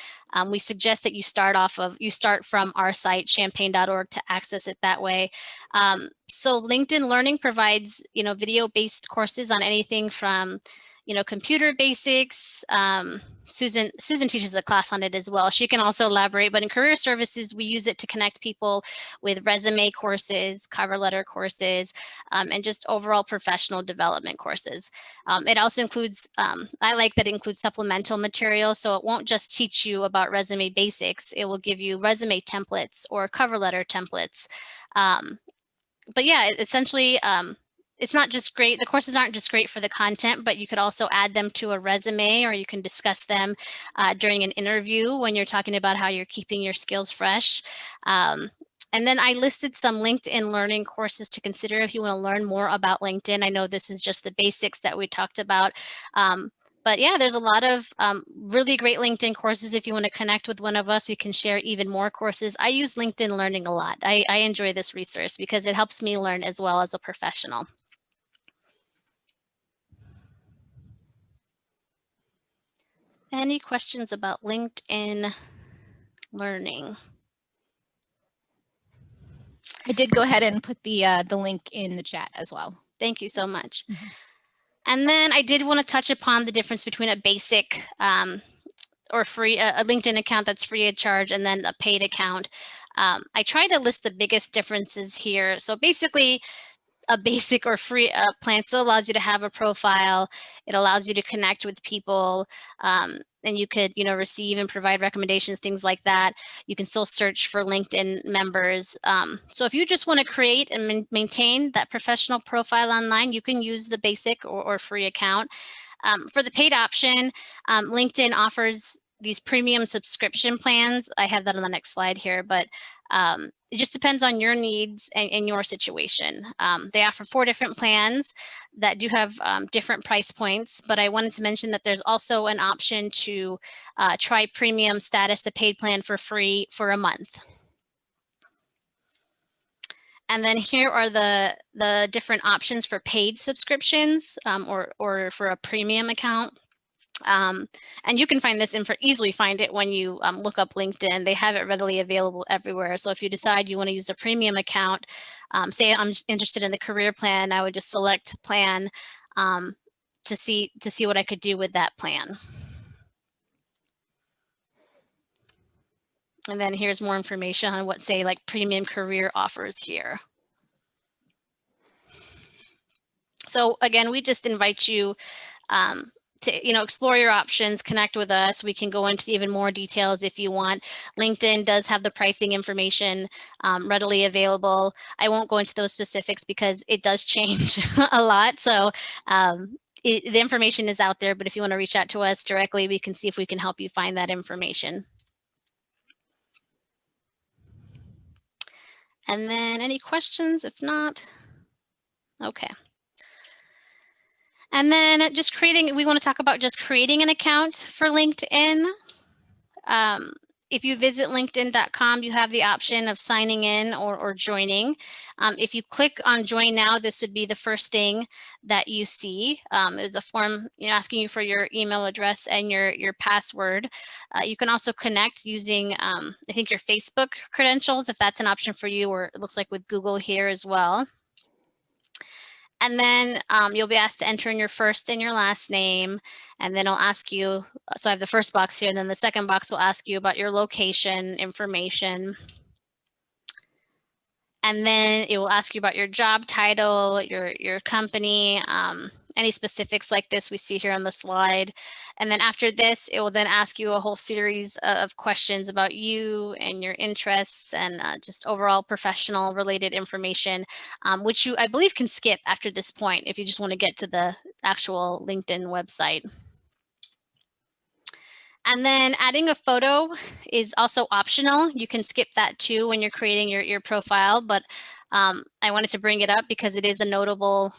We suggest that you start from our site, champaign.org, to access it that way. So LinkedIn Learning provides, video-based courses on anything from, computer basics. Susan teaches a class on it as well. She can also elaborate, but in career services, we use it to connect people with resume courses, cover letter courses, and just overall professional development courses. It also includes, I like that it includes supplemental material, so it won't just teach you about resume basics. It will give you resume templates or cover letter templates. But yeah, essentially, it's not just great. The courses aren't just great for the content, but you could also add them to a resume, or you can discuss them during an interview when you're talking about how you're keeping your skills fresh. And then I listed some LinkedIn Learning courses to consider if you want to learn more about LinkedIn. I know this is just the basics that we talked about. But yeah, there's a lot of really great LinkedIn courses. If you want to connect with one of us, we can share even more courses. I use LinkedIn Learning a lot. I enjoy this resource because it helps me learn as well as a professional. Any questions about LinkedIn Learning?
I did go ahead and put the link in the chat as well.
Thank you so much. Mm-hmm. And then I did want to touch upon the difference between a basic or free, a LinkedIn account that's free of charge, and then a paid account. I try to list the biggest differences here. So basically, a basic or free plan still allows you to have a profile. It allows you to connect with people, and you could, receive and provide recommendations, things like that. You can still search for LinkedIn members. So if you just want to create and maintain that professional profile online, you can use the basic or free account. For the paid option, LinkedIn offers these premium subscription plans. I have that on the next slide here, but it just depends on your needs and your situation. They offer 4 different plans that do have different price points, but I wanted to mention that there's also an option to try premium status, the paid plan, for free for a month. And then here are the different options for paid subscriptions or for a premium account. And you can find this easily find it when you look up LinkedIn. They have it readily available everywhere. So if you decide you want to use a premium account, say I'm interested in the career plan, I would just select plan to see what I could do with that plan. And then here's more information on what, say, like premium career offers here. So again, we just invite you to explore your options, connect with us. We can go into even more details if you want. LinkedIn does have the pricing information readily available. I won't go into those specifics because it does change a lot. So the information is out there, but if you want to reach out to us directly, we can see if we can help you find that information. And then any questions? If not, okay. And then we want to talk about just creating an account for LinkedIn. If you visit linkedin.com, you have the option of signing in or joining. If you click on join now, this would be the first thing that you see. Is a form asking you for your email address and your password. You can also connect using, I think, your Facebook credentials, if that's an option for you, or it looks like with Google here as well. And then you'll be asked to enter in your first and your last name, and then it'll ask you, so I have the first box here, and then the second box will ask you about your location information. And then it will ask you about your job title, your company, any specifics like this we see here on the slide. And then after this, it will then ask you a whole series of questions about you and your interests and just overall professional related information, which you, I believe, can skip after this point if you just want to get to the actual LinkedIn website. And then adding a photo is also optional. You can skip that too when you're creating your profile, but I wanted to bring it up because it is a notable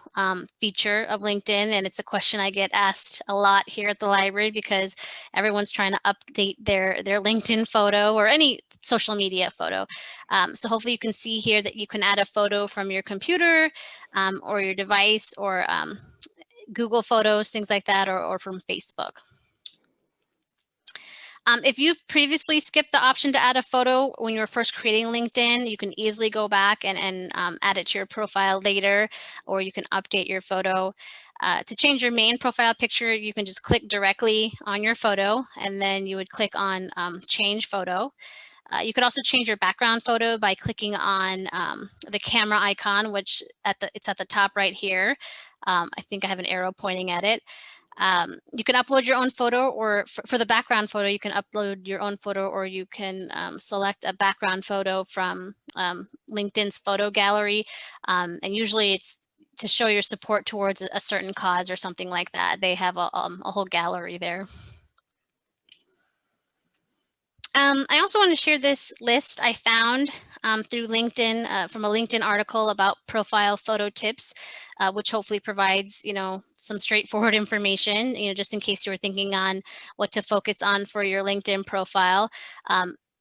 feature of LinkedIn, and it's a question I get asked a lot here at the library because everyone's trying to update their LinkedIn photo or any social media photo. So hopefully you can see here that you can add a photo from your computer or your device or Google Photos, things like that, or from Facebook. If you've previously skipped the option to add a photo when you were first creating LinkedIn, you can easily go back and add it to your profile later, or you can update your photo. To change your main profile picture, you can just click directly on your photo, and then you would click on change photo. You could also change your background photo by clicking on the camera icon, which it's at the top right here. I think I have an arrow pointing at it. You can upload your own photo, or for the background photo, you can upload your own photo, or you can select a background photo from LinkedIn's photo gallery. And usually it's to show your support towards a certain cause or something like that. They have a whole gallery there. I also want to share this list I found through LinkedIn from a LinkedIn article about profile photo tips, which hopefully provides, some straightforward information, just in case you were thinking on what to focus on for your LinkedIn profile.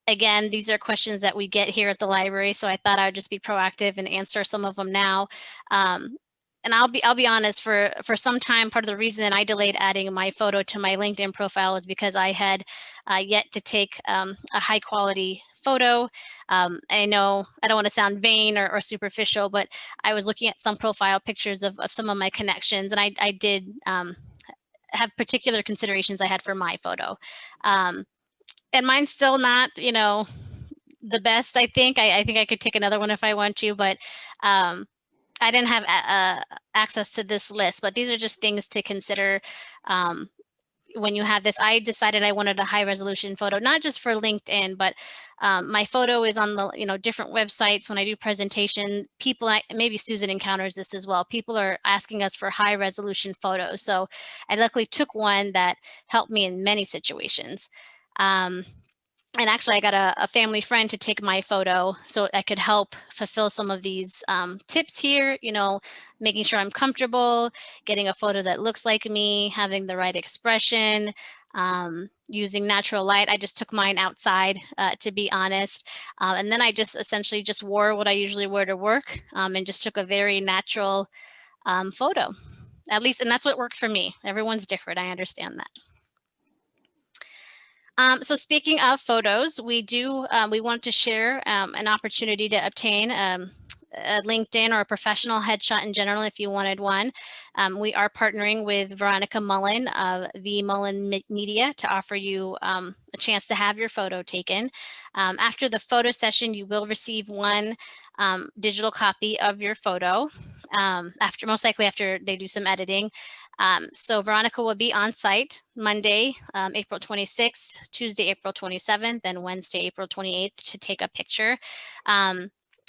Again, these are questions that we get here at the library, so I thought I would just be proactive and answer some of them now. And I'll be honest, for some time, part of the reason I delayed adding my photo to my LinkedIn profile was because I had yet to take a high quality photo. I know I don't want to sound vain or superficial, but I was looking at some profile pictures of some of my connections, and I did have particular considerations I had for my photo. And mine's still not, the best, I think. I think I could take another one if I want to, but I didn't have access to this list, but these are just things to consider when you have this. I decided I wanted a high resolution photo, not just for LinkedIn, but my photo is on the different websites. When I do presentation, people, maybe Susan encounters this as well, people are asking us for high resolution photos. So I luckily took one that helped me in many situations. And actually, I got a family friend to take my photo so I could help fulfill some of these tips here, making sure I'm comfortable, getting a photo that looks like me, having the right expression, using natural light. I just took mine outside, to be honest. And then I just essentially just wore what I usually wear to work, and just took a very natural photo, at least. And that's what worked for me. Everyone's different. I understand that. So speaking of photos, we want to share an opportunity to obtain a LinkedIn or a professional headshot in general if you wanted one. We are partnering with Veronica Mullen of V Mullen Media to offer you a chance to have your photo taken. After the photo session, you will receive one digital copy of your photo, most likely after they do some editing. So Veronica will be on site Monday, April 26th, Tuesday, April 27th, and Wednesday, April 28th to take a picture.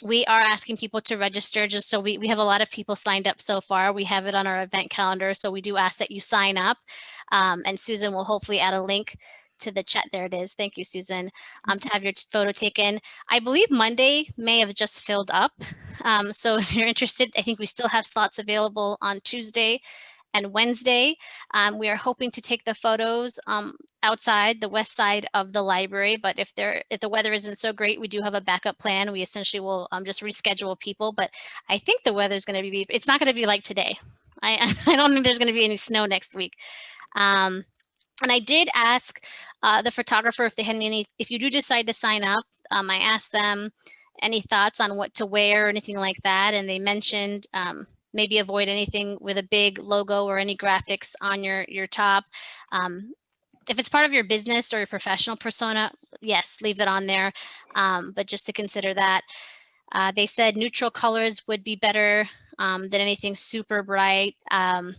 We are asking people to register, just so we have a lot of people signed up so far. We have it on our event calendar, so we do ask that you sign up. And Susan will hopefully add a link to the chat. There it is. Thank you, Susan, to have your photo taken. I believe Monday may have just filled up. So if you're interested, I think we still have slots available on Tuesday and Wednesday. We are hoping to take the photos outside the west side of the library, but if the weather isn't so great, we do have a backup plan. We essentially will just reschedule people, but I think the weather's going to be, it's not going to be like today. I don't think there's going to be any snow next week. And I did ask the photographer if they had if you do decide to sign up, I asked them any thoughts on what to wear or anything like that, and they mentioned maybe avoid anything with a big logo or any graphics on your top. If it's part of your business or your professional persona, yes, leave it on there. But just to consider that. They said neutral colors would be better than anything super bright. And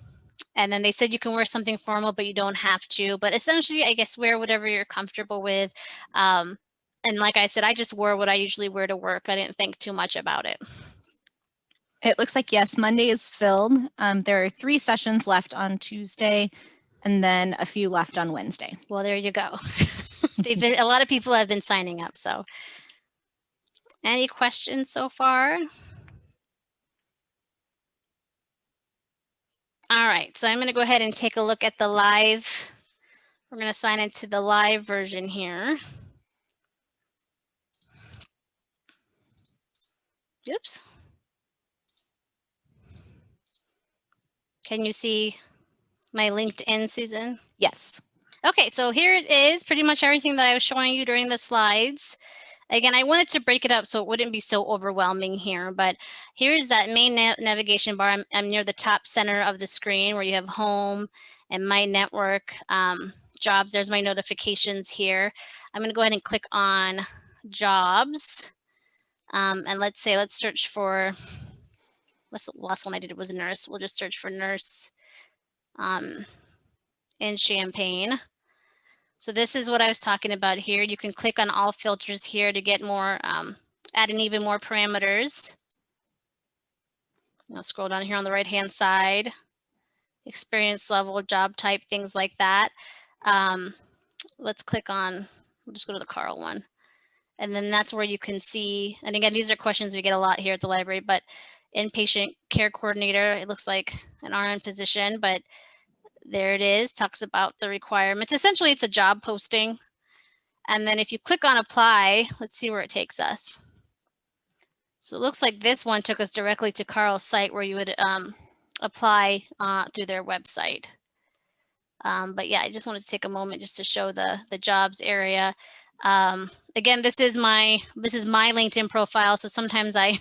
then they said you can wear something formal, but you don't have to. But essentially, I guess, wear whatever you're comfortable with. And like I said, I just wore what I usually wear to work. I didn't think too much about it.
It looks like, yes, Monday is filled. There are 3 sessions left on Tuesday and then a few left on Wednesday.
Well, there you go. A lot of people have been signing up. So any questions so far? All right, so I'm going to go ahead and take a look at the live. We're going to sign into the live version here. Oops. Can you see my LinkedIn, Susan?
Yes.
Okay, so here it is, pretty much everything that I was showing you during the slides. Again, I wanted to break it up so it wouldn't be so overwhelming here, but here's that main navigation bar. I'm near the top center of the screen where you have home and my network, jobs. There's my notifications here. I'm going to go ahead and click on jobs. And let's search for, what's the last one I did? It was a nurse. We'll just search for nurse in Champaign. So this is what I was talking about here. You can click on all filters here to get more, add in even more parameters. I'll scroll down here on the right-hand side, experience level, job type, things like that. Let's click on, we'll just go to the Carl one. And then that's where you can see, and again, these are questions we get a lot here at the library, but inpatient care coordinator, it looks like an RN position, but there it is, talks about the requirements. Essentially, it's a job posting. And then if you click on apply, let's see where it takes us. So it looks like this one took us directly to Carl's site where you would apply through their website. But yeah, I just wanted to take a moment just to show the jobs area. Again, this is my LinkedIn profile, so sometimes I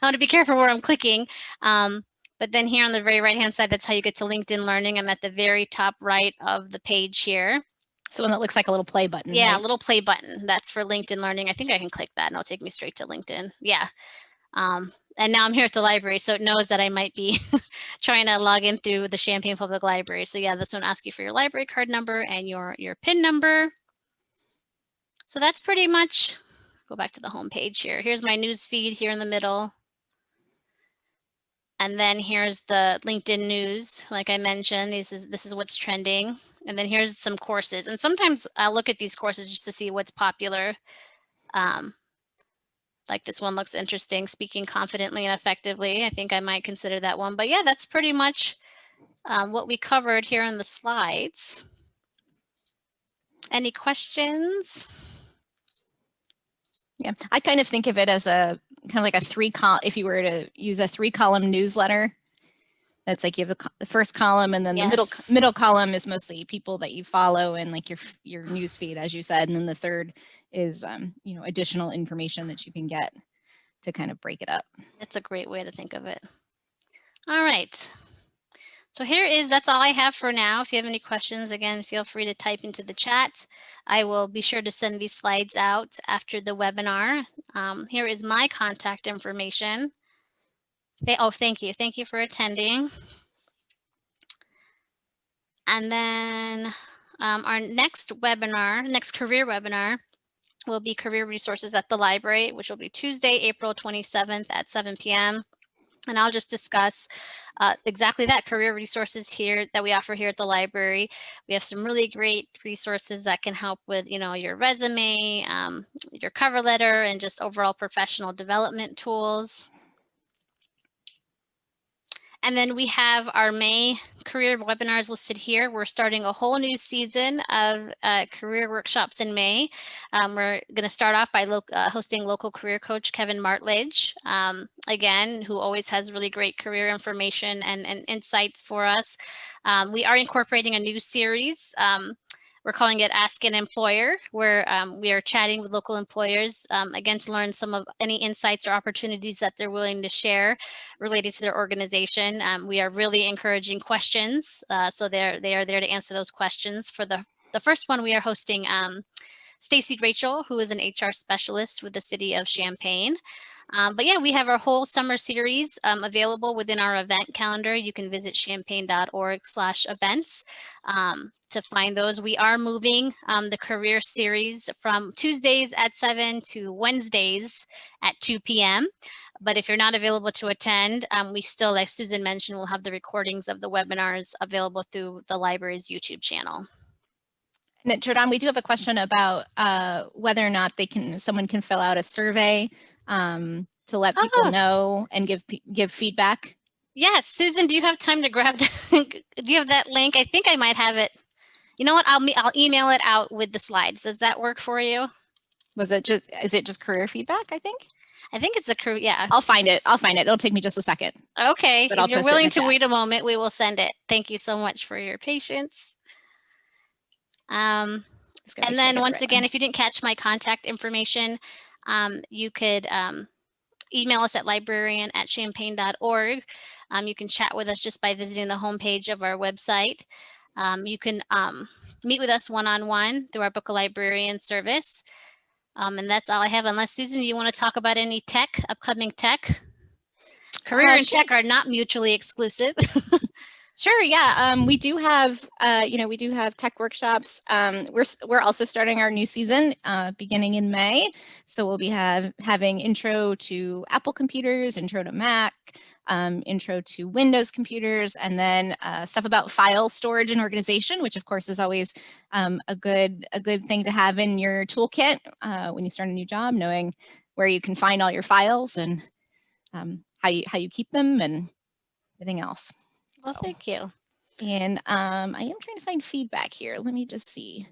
want to be careful where I'm clicking. But then here on the very right-hand side, that's how you get to LinkedIn Learning. I'm at the very top right of the page here.
So one that looks like a little play button.
Yeah,
right?
a little play button. That's for LinkedIn Learning. I think I can click that and it'll take me straight to LinkedIn. Yeah. And now I'm here at the library, so it knows that I might be trying to log in through the Champaign Public Library. So yeah, this one asks you for your library card number and your PIN number. So that's pretty much, go back to the home page here. Here's my news feed here in the middle. And then here's the LinkedIn news. Like I mentioned, this is what's trending. And then here's some courses. And sometimes I'll look at these courses just to see what's popular. Like this one looks interesting, speaking confidently and effectively. I think I might consider that one. But yeah, that's pretty much what we covered here in the slides. Any questions?
Yeah, I kind of think of it as a kind of like a if you were to use a 3-column newsletter. That's like you have the first column, and then
Yes.
the middle column is mostly people that you follow and like your news feed, as you said, and then the third is you know, additional information that you can get to kind of break it up.
That's a great way to think of it. All right. So that's all I have for now. If you have any questions, again, feel free to type into the chat. I will be sure to send these slides out after the webinar. Here is my contact information. Thank you. Thank you for attending. And then our next career webinar will be career resources at the library, which will be Tuesday, April 27th at 7 p.m. And I'll just discuss exactly that, career resources here that we offer here at the library. We have some really great resources that can help with, you know, your resume, your cover letter, and just overall professional development tools. And then we have our May career webinars listed here. We're starting a whole new season of career workshops in May. We're going to start off by hosting local career coach Kevin Martledge, again, who always has really great career information and insights for us. We are incorporating a new series. We're calling it Ask an Employer, where we are chatting with local employers, again, to learn some of any insights or opportunities that they're willing to share related to their organization. We are really encouraging questions, so they are there to answer those questions. For the first one, we are hosting Stacy Rachel, who is an HR specialist with the city of Champaign. But yeah, we have our whole summer series available within our event calendar. You can visit champaign.org/events to find those. We are moving the career series from Tuesdays at 7 to Wednesdays at 2 p.m. But if you're not available to attend, we still, like Susan mentioned, will have the recordings of the webinars available through the library's YouTube channel.
And Jordan, we do have a question about whether or not someone can fill out a survey to let people know and give feedback.
Yes, Susan, do you have time to grab do you have that link? I think I might have it. You know what? I'll email it out with the slides. Does that work for you?
Is it just career feedback, I think?
I think it's yeah.
I'll find it. It'll take me just a second.
Okay. If you're willing to wait a moment, we will send it. Thank you so much for your patience. And then once again, if you didn't catch my contact information, you could email us at librarian@champaign.org. You can chat with us just by visiting the homepage of our website. You can meet with us one-on-one through our Book a Librarian service. And that's all I have, unless Susan, you want to talk about any upcoming tech? Career and tech are not mutually exclusive.
Sure. Yeah. We do have, we do have tech workshops. We're also starting our new season beginning in May. So we'll be having intro to Apple computers, intro to Mac, intro to Windows computers, and then stuff about file storage and organization, which of course is always a good thing to have in your toolkit when you start a new job, knowing where you can find all your files and how you keep them and everything else.
Well, thank you.
And I am trying to find feedback here. Let me just see.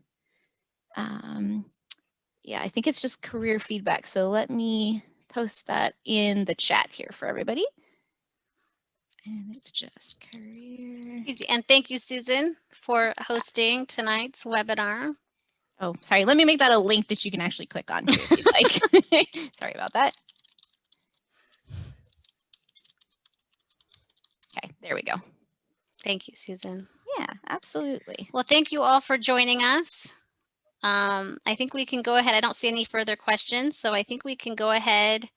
Yeah, I think it's just career feedback. So let me post that in the chat here for everybody. And it's just career.
Excuse me. And thank you, Susan, for hosting tonight's webinar.
Oh, sorry. Let me make that a link that you can actually click on too, if you'd like. Sorry about that. Okay, there we go.
Thank you, Susan.
Yeah, absolutely.
Well, thank you all for joining us. I think we can go ahead. I don't see any further questions, so I think we can go ahead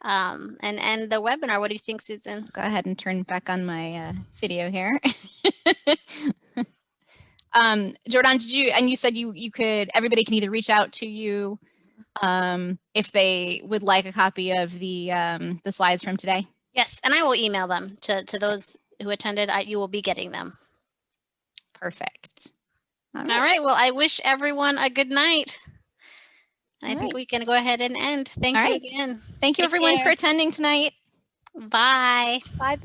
and end the webinar. What do you think, Susan?
Go ahead and turn back on my video here. Jordan, did you, and you said you could, everybody can either reach out to you if they would like a copy of the slides from today?
Yes, and I will email them to those who attended. You will be getting them.
Perfect.
All right. Well, I wish everyone a good night. And I
All
think
right.
we can go ahead and end. Thank
All
you
right.
again.
Thank you
Take
everyone for
care.
attending tonight.
Bye.
Bye.